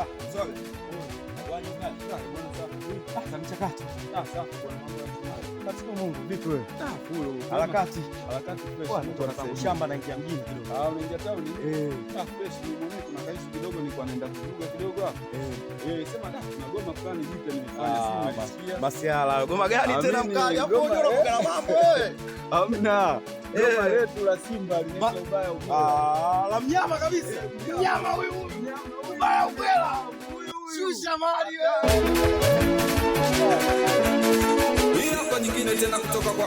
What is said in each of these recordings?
Mzee. Za mchakato. Katika Mungu vipi wewe? Harakati fresh. Mtu anasema shamba naingia mjini kidogo. Unaingia town? Fresh ni mwenyewe kuna kaisi kidogo nilikuwa naenda kuvuga kidogo hapo. Sema kuna goma fulani jipya nimefanya simu nilisikia. Masiala, goma gani tena mkali? Hapo ndio unakuwa na mambo wewe. Hamna. Goma letu la Simba linaitwa ubaya ubwela. La mnyama kabisa. Mnyama huyu. Ubaya ubwela. Shusha mali wewe. Hii nyingine tena kutoka kwa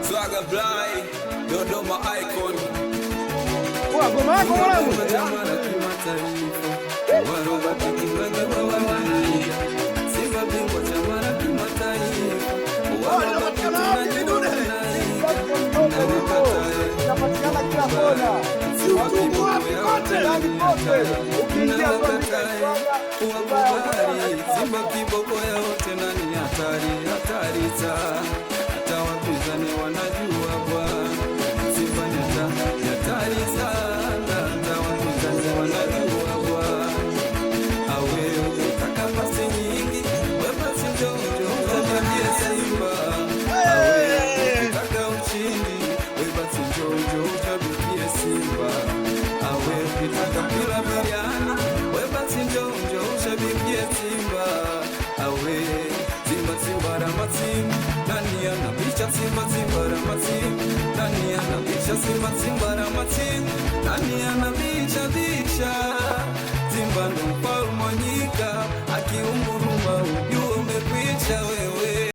Mswaga Blay Dodoma Icon. Kwa goma yako mwanangu. Simba bingwa chama la kimataifa. Napatikana kila kona. Simba kiboko yao tena ni hatari hata wapinzani wanajua bwana. Simba ni hatari sana, hata wapinzani wanajua bwana. Awe ukitaka pasi nyingi, wewe pasi ndogo utabakia Simba. Ukitaka ushindi, wewe pasi ndogo utabakia Simba. Awe ukitaka mpira biliani, wewe pasi ndogo utabakia Simba. Awe Simba Ramatim, nani anapisha Simba Ramatim, nani anapisha Simba Ramatim, nani anapisha Simba ndo mfalme wa nyika, akiunguruma ujue umekwisha.